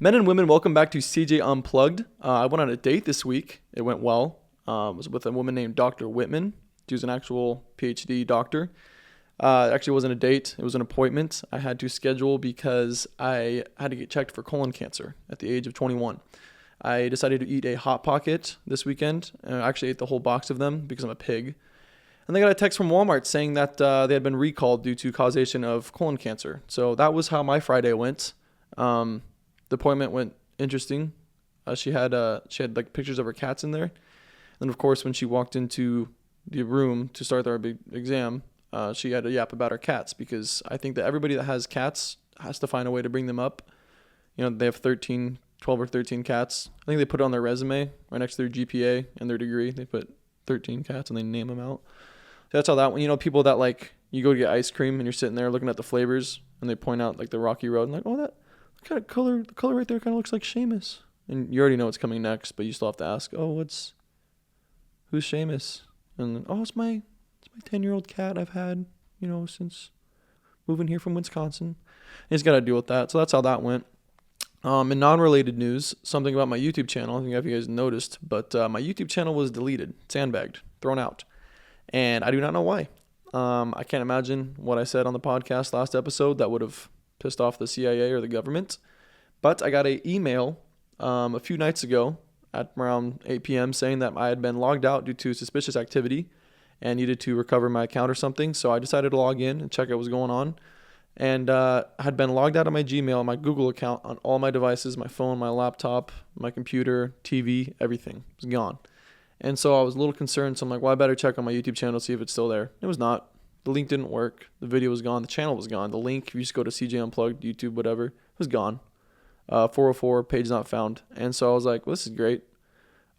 Men and women, welcome back to CJ Unplugged. I went on a date this week. It went well. It was with a woman named Dr. Whitman. She was an actual PhD doctor. It actually wasn't a date. It was an appointment I had to schedule because I had to get checked for colon cancer at the age of 21. I decided to eat a Hot Pocket this weekend. I actually ate the whole box of them because I'm a pig. And they got a text from Walmart saying that they had been recalled due to causation of colon cancer. So that was how my Friday went. The appointment went interesting. She had like pictures of her cats in there. And of course, when she walked into the room to start their big exam, she had a yap about her cats because I think that everybody that has cats has to find a way to bring them up. You know, they have 12 or 13 cats. I think they put it on their resume right next to their GPA and their degree. They put 13 cats and they name them out. So that's how that one, people that like, you go to get ice cream and you're sitting there looking at the flavors and they point out like the rocky road and like, oh, that kind of color, the color right there kind of looks like Seamus. And you already know what's coming next, but you still have to ask, who's Seamus? And then, it's my 10-year-old cat I've had, since moving here from Wisconsin. And he's got to deal with that. So that's how that went. In non-related news, something about my YouTube channel. I think if you guys noticed, but my YouTube channel was deleted, sandbagged, thrown out. And I do not know why. I can't imagine what I said on the podcast last episode that would have pissed off the CIA or the government. But I got an email a few nights ago at around 8 p.m. saying that I had been logged out due to suspicious activity and needed to recover my account or something. So I decided to log in and check out what was going on. And had been logged out of my Gmail, my Google account on all my devices, my phone, my laptop, my computer, TV, everything was gone. And so I was a little concerned. So I'm like, well, I better check on my YouTube channel, see if it's still there. It was not. The link didn't work. The video was gone. The channel was gone. The link, if you just go to CJ Unplugged, YouTube, whatever, it was gone. 404, page not found. And so I was like, well, this is great.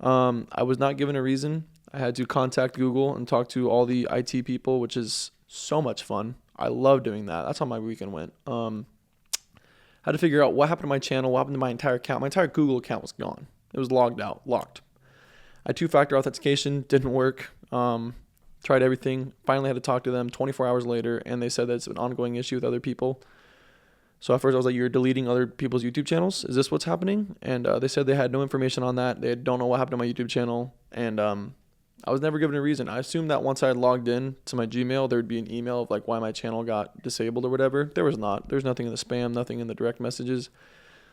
I was not given a reason. I had to contact Google and talk to all the IT people, which is so much fun. I love doing that. That's how my weekend went. Had to figure out what happened to my channel, what happened to my entire account. My entire Google account was gone. It was logged out, locked. I had 2-factor authentication, didn't work. Tried everything. Finally had to talk to them 24 hours later, and they said that it's an ongoing issue with other people. So at first I was like, you're deleting other people's YouTube channels? Is this what's happening? And they said they had no information on that. They don't know what happened to my YouTube channel. And I was never given a reason. I assumed that once I had logged in to my Gmail, there would be an email of like why my channel got disabled or whatever. There was not. There's nothing in the spam, nothing in the direct messages.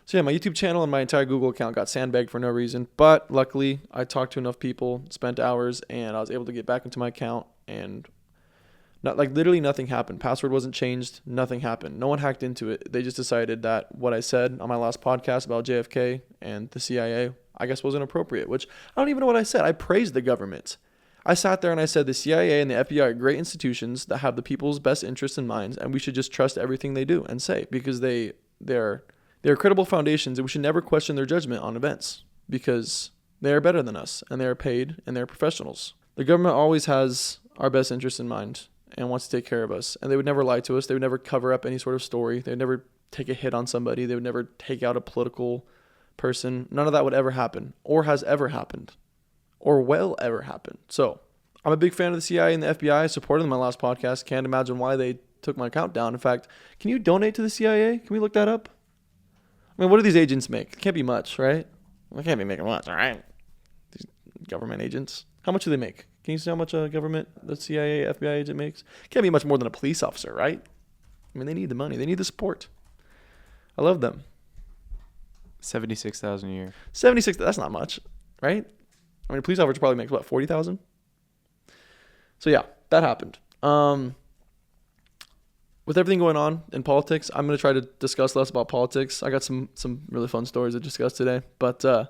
So yeah, my YouTube channel and my entire Google account got sandbagged for no reason. But luckily, I talked to enough people, spent hours, and I was able to get back into my account. And literally nothing happened. Password wasn't changed. Nothing happened. No one hacked into it. They just decided that what I said on my last podcast about JFK and the CIA, I guess, wasn't appropriate, which I don't even know what I said. I praised the government. I sat there and I said the CIA and the FBI are great institutions that have the people's best interests in mind, and we should just trust everything they do and say because they're credible foundations, and we should never question their judgment on events because they are better than us and they are paid and they're professionals. The government always has our best interests in mind and wants to take care of us, and they would never lie to us. They would never cover up any sort of story. They would never take a hit on somebody. They would never take out a political person. None of that would ever happen or has ever happened or will ever happen. So I'm a big fan of the CIA and the FBI. I supported them in my last podcast. Can't imagine why they took my account down. In fact, can you donate to the CIA? Can we look that up? I mean, what do these agents make? It can't be much, right? They can't be making much, all right? These government agents. How much do they make? Can you see how much a government, the CIA, FBI agent makes? Can't be much more than a police officer, right? I mean, they need the money. They need the support. I love them. $76,000 a year. 76. That's not much, right? I mean, a police officer probably makes what, 40,000? So yeah, that happened. With everything going on in politics, I'm going to try to discuss less about politics. I got some really fun stories to discuss today. But so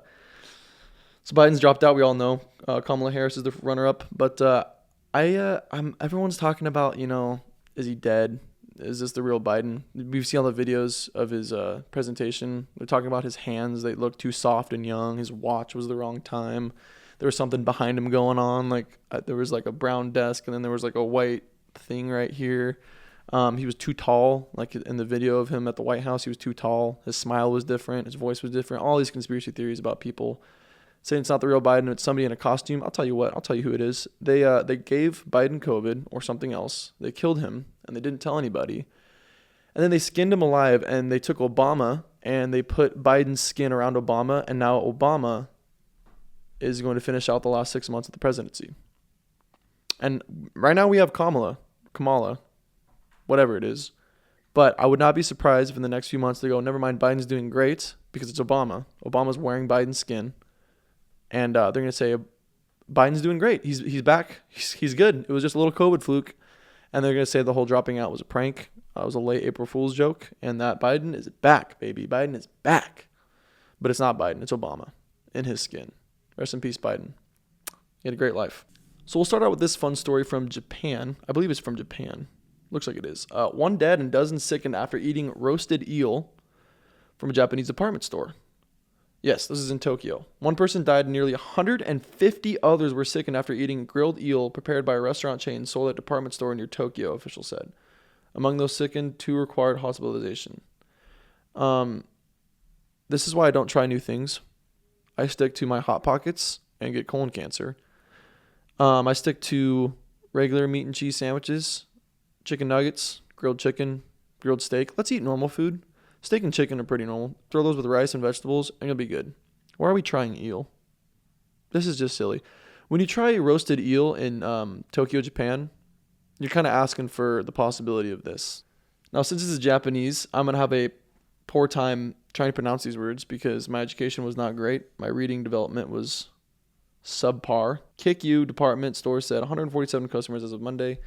Biden's dropped out. We all know Kamala Harris is the runner-up. But everyone's talking about, is he dead? Is this the real Biden? We've seen all the videos of his presentation. They're talking about his hands. They look too soft and young. His watch was the wrong time. There was something behind him going on. Like there was like a brown desk, and then there was like a white thing right here. He was too tall. Like in the video of him at the White House, he was too tall. His smile was different. His voice was different. All these conspiracy theories about people saying it's not the real Biden, it's somebody in a costume. I'll tell you what. I'll tell you who it is. They gave Biden COVID or something else. They killed him, and they didn't tell anybody. And then they skinned him alive, and they took Obama and they put Biden's skin around Obama, and now Obama is going to finish out the last 6 months of the presidency. And right now we have Kamala, whatever it is. But I would not be surprised if in the next few months they go, never mind, Biden's doing great because it's Obama. Obama's wearing Biden's skin. And they're going to say, Biden's doing great. He's back. He's good. It was just a little COVID fluke. And they're going to say the whole dropping out was a prank. It was a late April Fool's joke. And that Biden is back, baby. Biden is back. But it's not Biden. It's Obama in his skin. Rest in peace, Biden. He had a great life. So we'll start out with this fun story from Japan. I believe it's from Japan. Looks like it is. One dead and dozens sickened after eating roasted eel from a Japanese department store. Yes, this is in Tokyo. One person died and nearly 150 others were sickened after eating grilled eel prepared by a restaurant chain sold at a department store near Tokyo, officials said. Among those sickened, 2 required hospitalization. This is why I don't try new things. I stick to my Hot Pockets and get colon cancer. I stick to regular meat and cheese sandwiches, chicken nuggets, grilled chicken, grilled steak. Let's eat normal food. Steak and chicken are pretty normal. Throw those with rice and vegetables, and it'll be good. Why are we trying eel? This is just silly. When you try roasted eel in Tokyo, Japan, you're kind of asking for the possibility of this. Now, since this is Japanese, I'm going to have a poor time trying to pronounce these words because my education was not great. My reading development was subpar. Kikyu department store said 147 customers as of Monday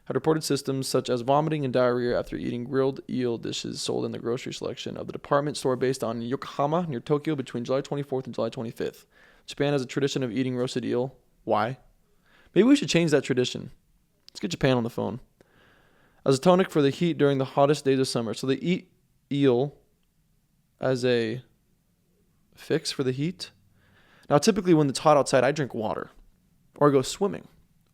had reported symptoms such as vomiting and diarrhea after eating grilled eel dishes sold in the grocery selection of the department store based on Yokohama near Tokyo between July 24th and July 25th. Japan has a tradition of eating roasted eel. Why? Maybe we should change that tradition. Let's get Japan on the phone. As a tonic for the heat during the hottest days of summer. So they eat eel as a fix for the heat. Now, typically when it's hot outside, I drink water or I go swimming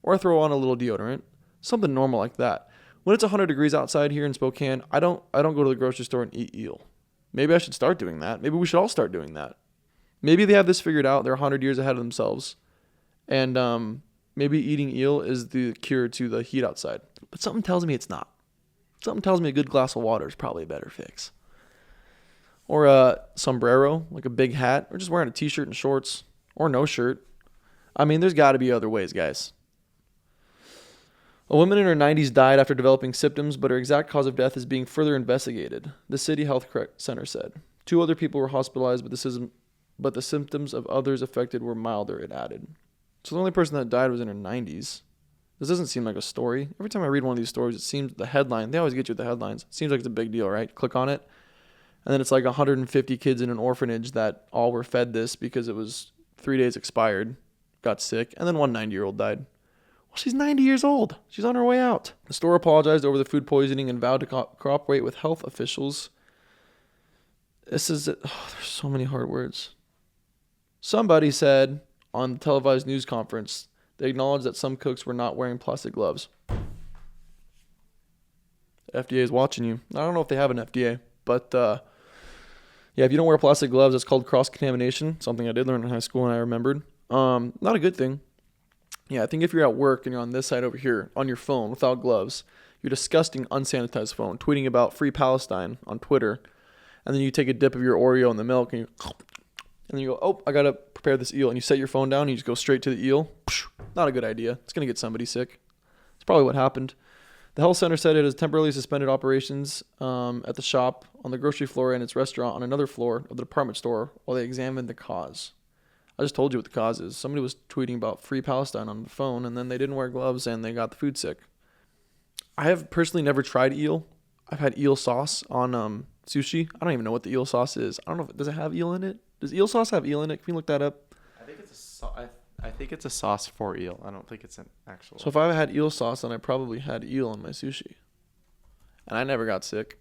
or I throw on a little deodorant. Something normal like that. When it's 100 degrees outside here in Spokane, I don't go to the grocery store and eat eel. Maybe I should start doing that. Maybe we should all start doing that. Maybe they have this figured out. They're 100 years ahead of themselves. And maybe eating eel is the cure to the heat outside. But something tells me it's not. Something tells me a good glass of water is probably a better fix. Or a sombrero, like a big hat, or just wearing a t-shirt and shorts, or no shirt. I mean, there's got to be other ways, guys. A woman in her 90s died after developing symptoms, but her exact cause of death is being further investigated, the City Health Center said. 2 other people were hospitalized, but the symptoms of others affected were milder, it added. So the only person that died was in her 90s. This doesn't seem like a story. Every time I read one of these stories, it seems the headline, they always get you with the headlines. It seems like it's a big deal, right? Click on it. And then it's like 150 kids in an orphanage that all were fed this because it was 3 days expired, got sick, and then one 90-year-old died. Well, she's 90 years old. She's on her way out. The store apologized over the food poisoning and vowed to cooperate with health officials. There's so many hard words. Somebody said on the televised news conference, they acknowledged that some cooks were not wearing plastic gloves. The FDA is watching you. I don't know if they have an FDA, but yeah, if you don't wear plastic gloves, it's called cross-contamination, something I did learn in high school and I remembered. Not a good thing. Yeah, I think if you're at work and you're on this side over here on your phone without gloves, your disgusting unsanitized phone, tweeting about Free Palestine on Twitter, and then you take a dip of your Oreo in the milk and then you go, oh, I got to prepare this eel, and you set your phone down and you just go straight to the eel. Not a good idea. It's going to get somebody sick. It's probably what happened. The health center said it has temporarily suspended operations at the shop, on the grocery floor, and its restaurant on another floor of the department store while they examined the cause. I just told you what the cause is. Somebody was tweeting about Free Palestine on the phone, and then they didn't wear gloves, and they got the food sick. I have personally never tried eel. I've had eel sauce on sushi. I don't even know what the eel sauce is. I don't know. Does it have eel in it? Does eel sauce have eel in it? Can you look that up? I think it's a sauce for eel. I don't think it's an actual. So if I had eel sauce, then I probably had eel on my sushi. And I never got sick.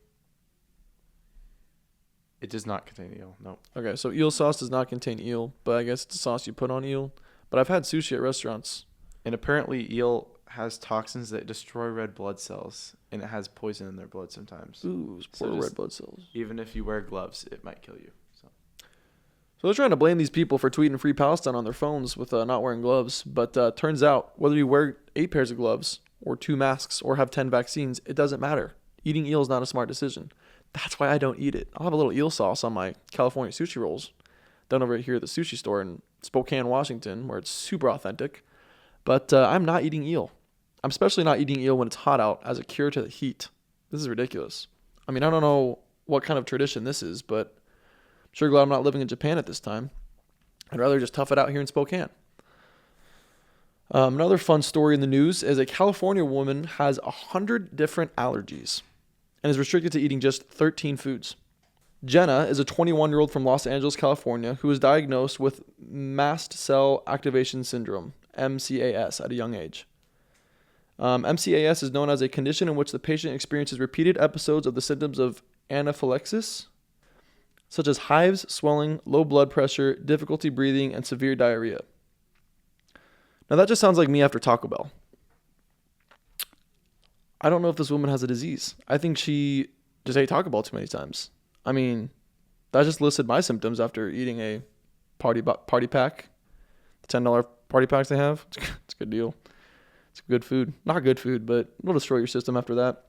It does not contain eel, no. Okay, so eel sauce does not contain eel, but I guess it's a sauce you put on eel. But I've had sushi at restaurants. And apparently eel has toxins that destroy red blood cells, and it has poison in their blood sometimes. Ooh, poor red blood cells. Even if you wear gloves, it might kill you. So they're trying to blame these people for tweeting Free Palestine on their phones with not wearing gloves. But turns out, whether you wear 8 pairs of gloves or 2 masks or have 10 vaccines, it doesn't matter. Eating eel is not a smart decision. That's why I don't eat it. I'll have a little eel sauce on my California sushi rolls done over here at the sushi store in Spokane, Washington, where it's super authentic. But I'm not eating eel. I'm especially not eating eel when it's hot out as a cure to the heat. This is ridiculous. I mean, I don't know what kind of tradition this is, but I'm sure glad I'm not living in Japan at this time. I'd rather just tough it out here in Spokane. Another fun story in the news is a California woman has 100 different allergies and is restricted to eating just 13 foods. Jenna is a 21-year-old from Los Angeles, California, who was diagnosed with mast cell activation syndrome, MCAS, at a young age. MCAS is known as a condition in which the patient experiences repeated episodes of the symptoms of anaphylaxis, such as hives, swelling, low blood pressure, difficulty breathing, and severe diarrhea. Now that just sounds like me after Taco Bell. I don't know if this woman has a disease. I think she just ate Taco Bell too many times. I mean, that just listed my symptoms after eating a party pack, the $10 party packs they have. It's a good deal. It's good food. Not good food, but it'll destroy your system after that.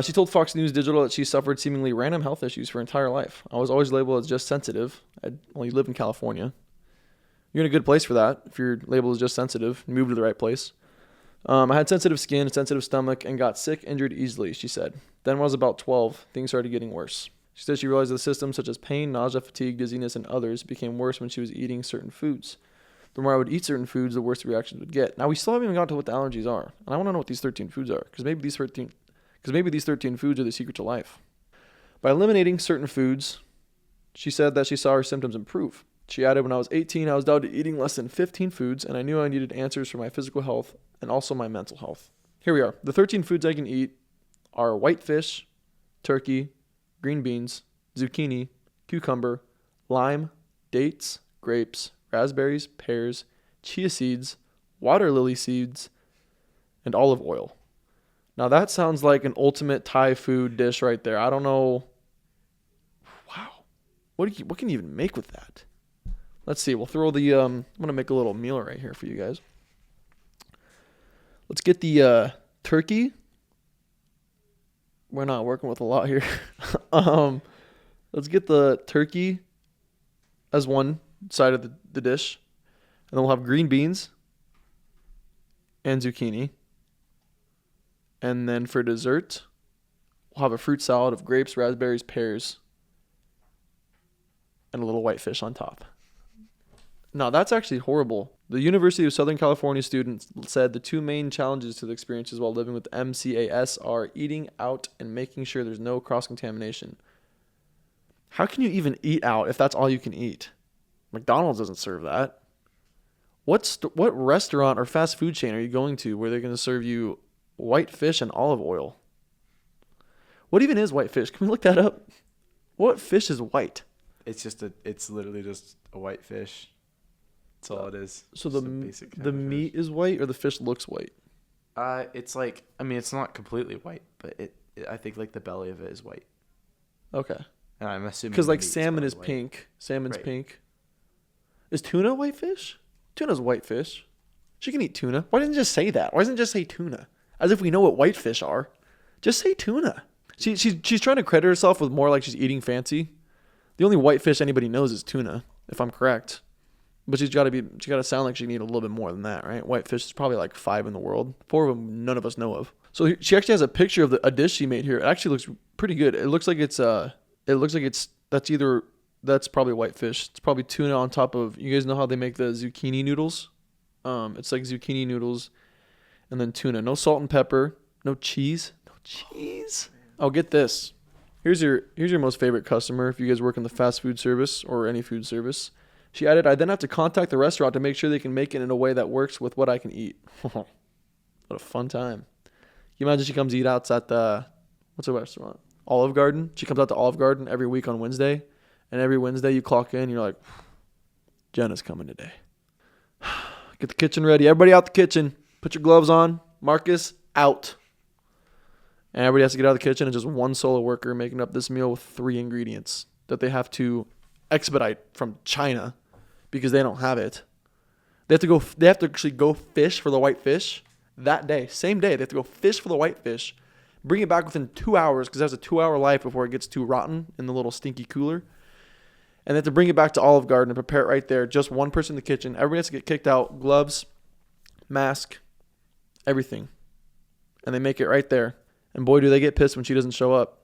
She told Fox News Digital that she suffered seemingly random health issues for her entire life. I was always labeled as just sensitive. You live in California. You're in a good place for that. If you're labeled as just sensitive, move to the right place. I had sensitive skin, a sensitive stomach, and got sick, injured easily, she said. Then when I was about 12, things started getting worse. She said she realized the symptoms such as pain, nausea, fatigue, dizziness, and others became worse when she was eating certain foods. The more I would eat certain foods, the worse the reactions would get. Now, we still haven't even gotten to what the allergies are. And I want to know what these 13 foods are, because maybe these 13 foods are the secret to life. By eliminating certain foods, she said that she saw her symptoms improve. She added, when I was 18, I was down to eating less than 15 foods, and I knew I needed answers for my physical health and also my mental health. Here we are. The 13 foods I can eat are white fish, turkey, green beans, zucchini, cucumber, lime, dates, grapes, raspberries, pears, chia seeds, water lily seeds, and olive oil. Now that sounds like an ultimate Thai food dish right there. I don't know. Wow. What can you even make with that? Let's see. We'll throw the, I'm going to make a little meal right here for you guys. Let's get the turkey. We're not working with a lot here. Let's get the turkey as one side of the dish. And then we'll have green beans and zucchini. And then for dessert, we'll have a fruit salad of grapes, raspberries, pears, and a little white fish on top. No, that's actually horrible. The University of Southern California students said the two main challenges to the experiences while living with MCAS are eating out and making sure there's no cross-contamination. How can you even eat out if that's all you can eat? McDonald's doesn't serve that. What restaurant or fast food chain are you going to where they're going to serve you white fish and olive oil? What even is white fish? Can we look that up? What fish is white? It's literally just a white fish. That's all it is. So the meat is white, or the fish looks white? It's like, I mean, it's not completely white, but I think like the belly of it is white. Okay. And I'm assuming because like salmon is white. Pink. Salmon's right. Pink. Is tuna white fish? Tuna's white fish. She can eat tuna. Why didn't you just say that? Why doesn't it just say tuna? As if we know what white fish are. Just say tuna. She's trying to credit herself with more like she's eating fancy. The only white fish anybody knows is tuna, if I'm correct. But she got to sound like she can eat a little bit more than that, right? White fish is probably like 5 in the world. 4 of them none of us know of. So she actually has a picture of a dish she made here. It actually looks pretty good. It looks like that's probably white fish. It's probably tuna on top of, you guys know how they make the zucchini noodles? It's like zucchini noodles and then tuna. No salt and pepper, no cheese. No cheese. Oh, get this. Here's your most favorite customer if you guys work in the fast food service or any food service. She added, I then have to contact the restaurant to make sure they can make it in a way that works with what I can eat. What a fun time. Can you imagine she comes eat out at the, what's the restaurant? Olive Garden. She comes out to Olive Garden every week on Wednesday. And every Wednesday you clock in, you're like, Jenna's coming today. Get the kitchen ready. Everybody out the kitchen. Put your gloves on. Marcus, out. And everybody has to get out of the kitchen, and just one solo worker making up this meal with 3 ingredients that they have to expedite from China because they don't have it. They have to actually go fish for the white fish that day. Same day. They have to go fish for the white fish, Bring it back within 2 hours because it has a 2-hour life before it gets too rotten in the little stinky cooler. And then to bring it back to Olive Garden and prepare it right there. Just one person in the kitchen. Everybody has to get kicked out. Gloves, mask, everything. And they make it right there. And boy, do they get pissed when she doesn't show up.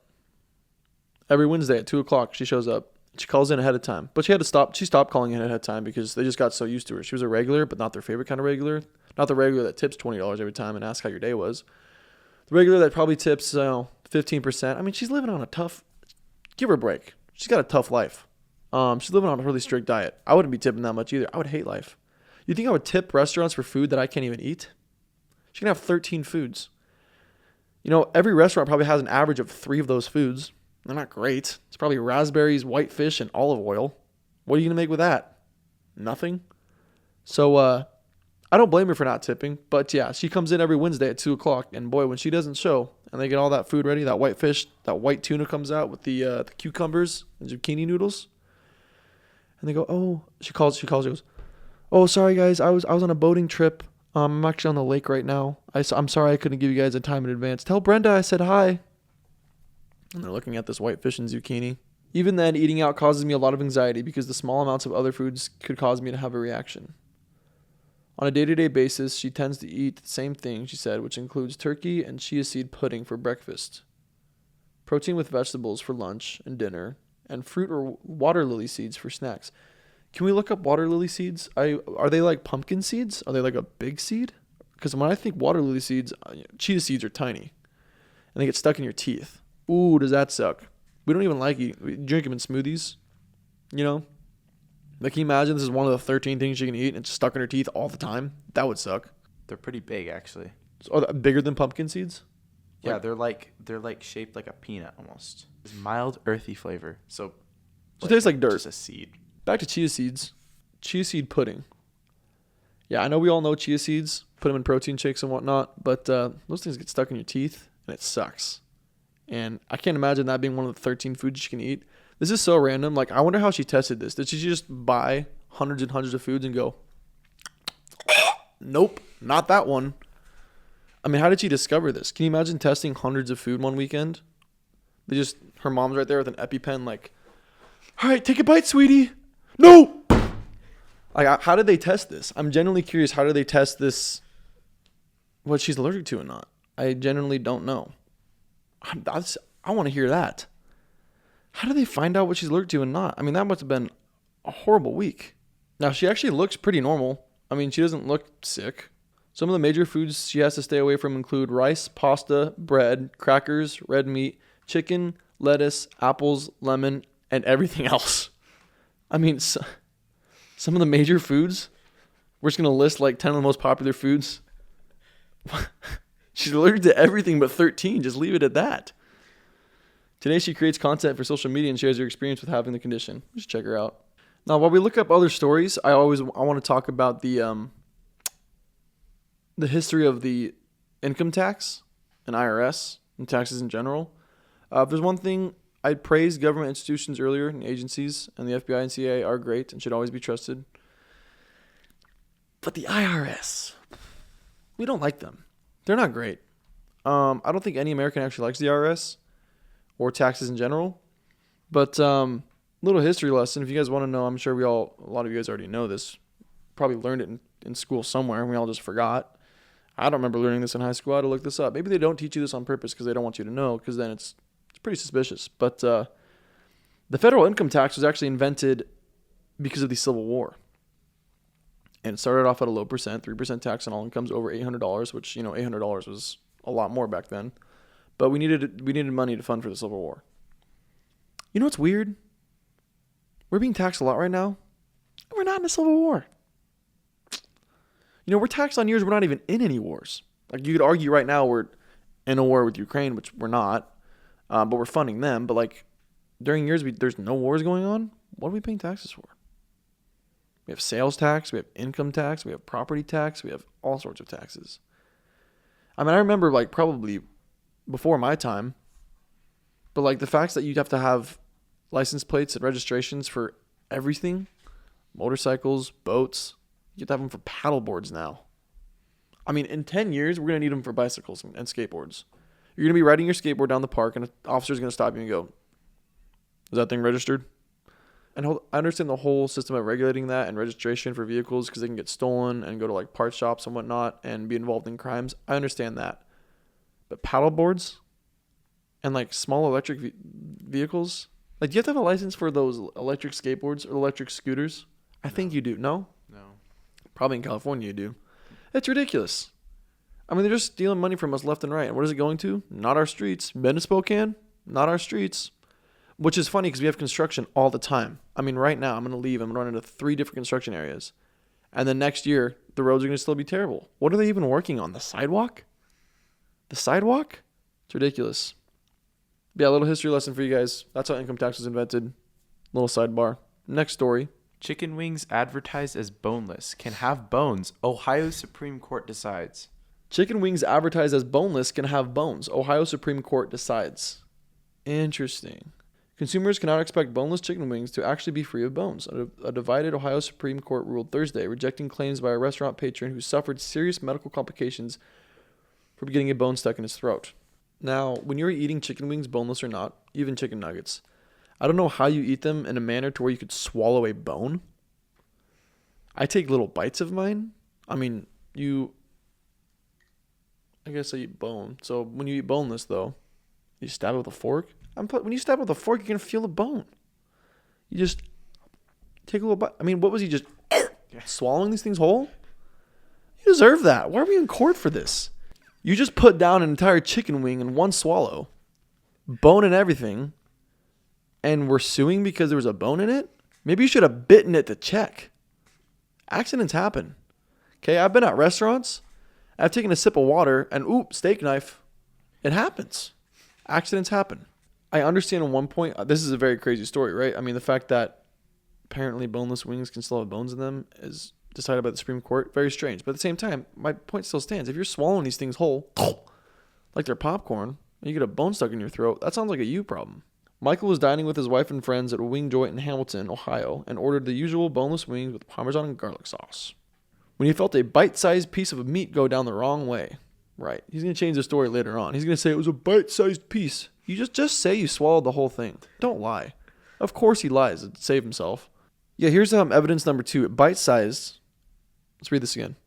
Every Wednesday at 2 o'clock, she shows up. She calls in ahead of time. But she had to stop. She stopped calling in ahead of time because they just got so used to her. She was a regular, but not their favorite kind of regular. Not the regular that tips $20 every time and asks how your day was. The regular that probably tips 15%. I mean, she's living on a tough... Give her a break. She's got a tough life. She's living on a really strict diet. I wouldn't be tipping that much either. I would hate life. You think I would tip restaurants for food that I can't even eat? She can have 13 foods. You know, every restaurant probably has an average of 3 of those foods. They're not great. It's probably raspberries, white fish, and olive oil. What are you going to make with that? Nothing. So, I don't blame her for not tipping. But yeah, she comes in every Wednesday at 2 o'clock. And boy, when she doesn't show and they get all that food ready, that white fish, that white tuna comes out with the cucumbers and zucchini noodles. And they go, oh, she calls, she goes, oh, sorry guys, I was on a boating trip. I'm actually on the lake right now. I'm sorry I couldn't give you guys a time in advance. Tell Brenda I said hi. And they're looking at this white fish and zucchini. Even then, eating out causes me a lot of anxiety because the small amounts of other foods could cause me to have a reaction. On a day-to-day basis, she tends to eat the same thing, she said, which includes turkey and chia seed pudding for breakfast, protein with vegetables for lunch and dinner, and fruit or water lily seeds for snacks. Can we look up water lily seeds? Are they like pumpkin seeds? Are they like a big seed? Because when I think water lily seeds, chia seeds are tiny, and they get stuck in your teeth. Ooh, does that suck? We don't even like it. We drink them in smoothies, you know? Like, can you imagine this is one of the 13 things she can eat and it's stuck in her teeth all the time? That would suck. They're pretty big, actually. So, bigger than pumpkin seeds? Yeah, they're like shaped like a peanut almost. It's mild, earthy flavor. So it tastes like dirt. Just a seed. Back to chia seeds. Chia seed pudding. Yeah, I know we all know chia seeds. Put them in protein shakes and whatnot. But those things get stuck in your teeth and it sucks. And I can't imagine that being one of the 13 foods she can eat. This is so random. Like, I wonder how she tested this. Did she just buy hundreds and hundreds of foods and go, nope, not that one? I mean, how did she discover this? Can you imagine testing hundreds of food one weekend? Her mom's right there with an EpiPen like, all right, take a bite, sweetie. No! Like, how did they test this? I'm genuinely curious. How do they test this, what she's allergic to or not? I genuinely don't know. I want to hear that. How do they find out what she's allergic to and not? I mean, that must have been a horrible week. Now, she actually looks pretty normal. I mean, she doesn't look sick. Some of the major foods she has to stay away from include rice, pasta, bread, crackers, red meat, chicken, lettuce, apples, lemon, and everything else. I mean, some of the major foods, we're just going to list like 10 of the most popular foods. She's allergic to everything but 13. Just leave it at that. Today, she creates content for social media and shares her experience with having the condition. Just check her out. Now, while we look up other stories, I want to talk about the history of the income tax and IRS and taxes in general. If there's one thing I praised government institutions earlier and agencies, and the FBI and CIA are great and should always be trusted. But the IRS, we don't like them. They're not great. I don't think any American actually likes the IRS or taxes in general. But little history lesson, if you guys want to know, I'm sure a lot of you guys already know this. Probably learned it in school somewhere, and we all just forgot. I don't remember learning this in high school. I had to look this up. Maybe they don't teach you this on purpose because they don't want you to know, because then it's pretty suspicious. But the federal income tax was actually invented because of the Civil War. And it started off at a low percent, 3% tax on all incomes over $800, which, $800 was a lot more back then. But we needed money to fund for the Civil War. You know what's weird? We're being taxed a lot right now. We're not in a Civil War. We're taxed on years we're not even in any wars. Like, you could argue right now we're in a war with Ukraine, which we're not, but we're funding them. But, like, during years there's no wars going on, what are we paying taxes for? We have sales tax, we have income tax, we have property tax, we have all sorts of taxes. I mean, I remember, like, probably before my time, but, like, the fact that you'd have to have license plates and registrations for everything, motorcycles, boats, you have to have them for paddle boards now. I mean, in 10 years, we're going to need them for bicycles and skateboards. You're going to be riding your skateboard down the park, and an officer's going to stop you and go, is that thing registered? And I understand the whole system of regulating that and registration for vehicles because they can get stolen and go to like part shops and whatnot and be involved in crimes. I understand that. But paddle boards and like small electric vehicles, like do you have to have a license for those electric skateboards or electric scooters? I think you do. No? No. Probably in California you do. It's ridiculous. I mean, they're just stealing money from us left and right. And what is it going to? Not our streets. Bend to Spokane? Not our streets. Which is funny because we have construction all the time. I mean, right now, I'm going to leave. I'm going to run into 3 different construction areas. And then next year, the roads are going to still be terrible. What are they even working on? The sidewalk? The sidewalk? It's ridiculous. But yeah, a little history lesson for you guys. That's how income tax was invented. Little sidebar. Next story. Chicken wings advertised as boneless can have bones. Ohio Supreme Court decides. Chicken wings advertised as boneless can have bones. Ohio Supreme Court decides. Interesting. Consumers cannot expect boneless chicken wings to actually be free of bones. A divided Ohio Supreme Court ruled Thursday, rejecting claims by a restaurant patron who suffered serious medical complications from getting a bone stuck in his throat. Now, when you're eating chicken wings, boneless or not, even chicken nuggets, I don't know how you eat them in a manner to where you could swallow a bone. I take little bites of mine. I mean, I guess I eat bone. So when you eat boneless, though, you stab it with a fork. When you stab it with a fork, you're going to feel the bone. You just take a little bite. I mean, what was he just swallowing these things whole? You deserve that. Why are we in court for this? You just put down an entire chicken wing in one swallow, bone and everything, and we're suing because there was a bone in it? Maybe you should have bitten it to check. Accidents happen. Okay, I've been at restaurants. I've taken a sip of water and, steak knife. It happens. Accidents happen. I understand at one point, this is a very crazy story, right? I mean, the fact that apparently boneless wings can still have bones in them is decided by the Supreme Court. Very strange. But at the same time, my point still stands. If you're swallowing these things whole, like they're popcorn, and you get a bone stuck in your throat, that sounds like a you problem. Michael was dining with his wife and friends at a wing joint in Hamilton, Ohio, and ordered the usual boneless wings with Parmesan and garlic sauce, when he felt a bite-sized piece of meat go down the wrong way. Right. He's going to change the story later on. He's going to say it was a bite-sized piece. You just say you swallowed the whole thing. Don't lie. Of course he lies to save himself. Yeah, here's evidence number 2. Bite-sized. Let's read this again.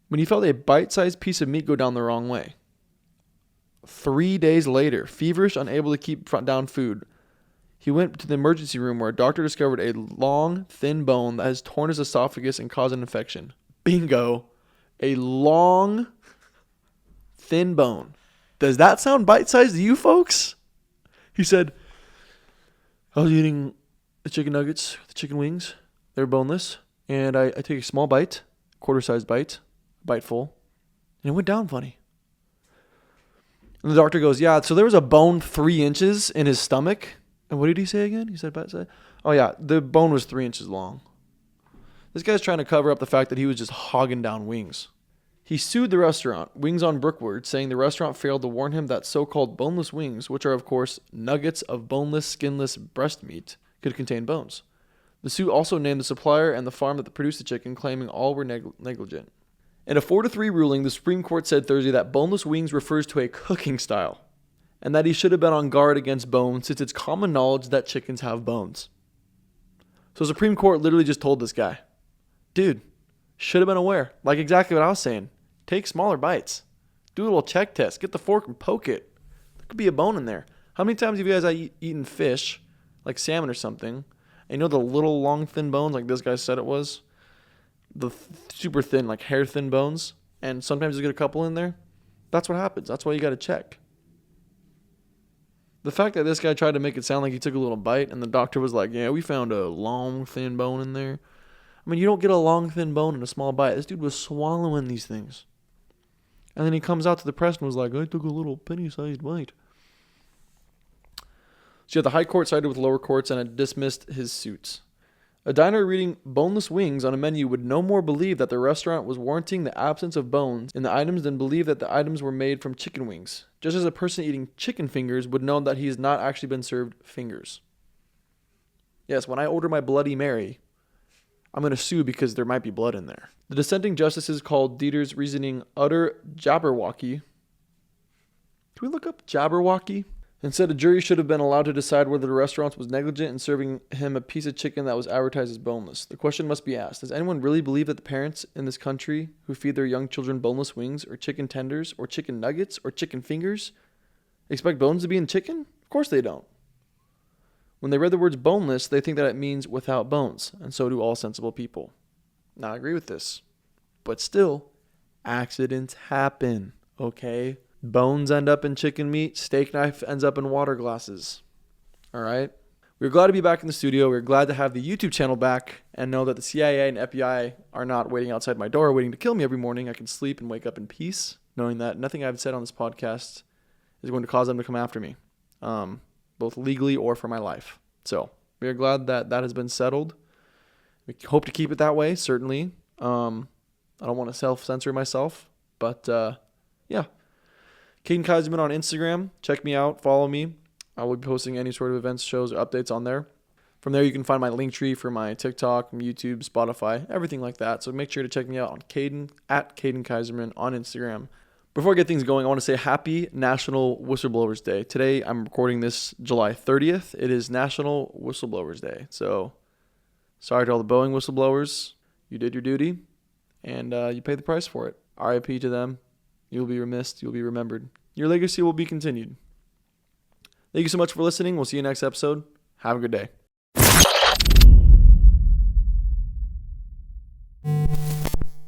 When he felt a bite-sized piece of meat go down the wrong way. 3 days later, feverish, unable to keep down food, he went to the emergency room where a doctor discovered a long, thin bone that has torn his esophagus and caused an infection. Bingo. A long, thin bone. Does that sound bite-sized to you folks? He said, I was eating the chicken nuggets, the chicken wings. They're boneless. And I take a small bite, quarter-sized bite, biteful, and it went down funny. And the doctor goes, yeah, so there was a bone 3 inches in his stomach. And what did he say again? He said bite-sized? Oh, yeah, the bone was 3 inches long. This guy's trying to cover up the fact that he was just hogging down wings. He sued the restaurant, Wings on Brookwood, saying the restaurant failed to warn him that so-called boneless wings, which are, of course, nuggets of boneless, skinless breast meat, could contain bones. The suit also named the supplier and the farm that produced the chicken, claiming all were negligent. In a 4-3 ruling, the Supreme Court said Thursday that boneless wings refers to a cooking style, and that he should have been on guard against bones since it's common knowledge that chickens have bones. So the Supreme Court literally just told this guy, dude, should have been aware. Like exactly what I was saying. Take smaller bites. Do a little check test. Get the fork and poke it. There could be a bone in there. How many times have you guys eaten fish, like salmon or something, and you know the little long thin bones like this guy said it was? The super thin, like hair thin bones, and sometimes you get a couple in there. That's what happens. That's why you got to check. The fact that this guy tried to make it sound like he took a little bite and the doctor was like, yeah, we found a long, thin bone in there. I mean, you don't get a long, thin bone in a small bite. This dude was swallowing these things. And then he comes out to the press and was like, I took a little penny-sized bite. So yeah, the high court sided with lower courts and had dismissed his suits. A diner reading boneless wings on a menu would no more believe that the restaurant was warranting the absence of bones in the items than believe that the items were made from chicken wings. Just as a person eating chicken fingers would know that he has not actually been served fingers. Yes, when I order my Bloody Mary, I'm going to sue because there might be blood in there. The dissenting justices called Dieter's reasoning utter jabberwocky we look up Jabberwocky? And said a jury should have been allowed to decide whether the restaurant was negligent in serving him a piece of chicken that was advertised as boneless. The question must be asked, does anyone really believe that the parents in this country who feed their young children boneless wings or chicken tenders or chicken nuggets or chicken fingers expect bones to be in chicken? Of course they don't. When they read the words boneless, they think that it means without bones, and so do all sensible people. Now, I agree with this, but still, accidents happen, okay? Bones end up in chicken meat. Steak knife ends up in water glasses. All right? We're glad to be back in the studio. We're glad to have the YouTube channel back and know that the CIA and FBI are not waiting outside my door waiting to kill me every morning. I can sleep and wake up in peace knowing that nothing I've said on this podcast is going to cause them to come after me, both legally or for my life. So we are glad that that has been settled. We hope to keep it that way, certainly. I don't want to self-censor myself, but yeah. Cadenkaiserman on Instagram. Check me out. Follow me. I will be posting any sort of events, shows, or updates on there. From there, you can find my link tree for my TikTok, YouTube, Spotify, everything like that. So make sure to check me out on at Cadenkaiserman on Instagram. Before I get things going, I want to say happy National Whistleblowers Day. Today, I'm recording this July 30th. It is National Whistleblowers Day. So sorry to all the Boeing whistleblowers. You did your duty, and you paid the price for it. RIP to them. You'll be remissed. You'll be remembered. Your legacy will be continued. Thank you so much for listening. We'll see you next episode. Have a good day.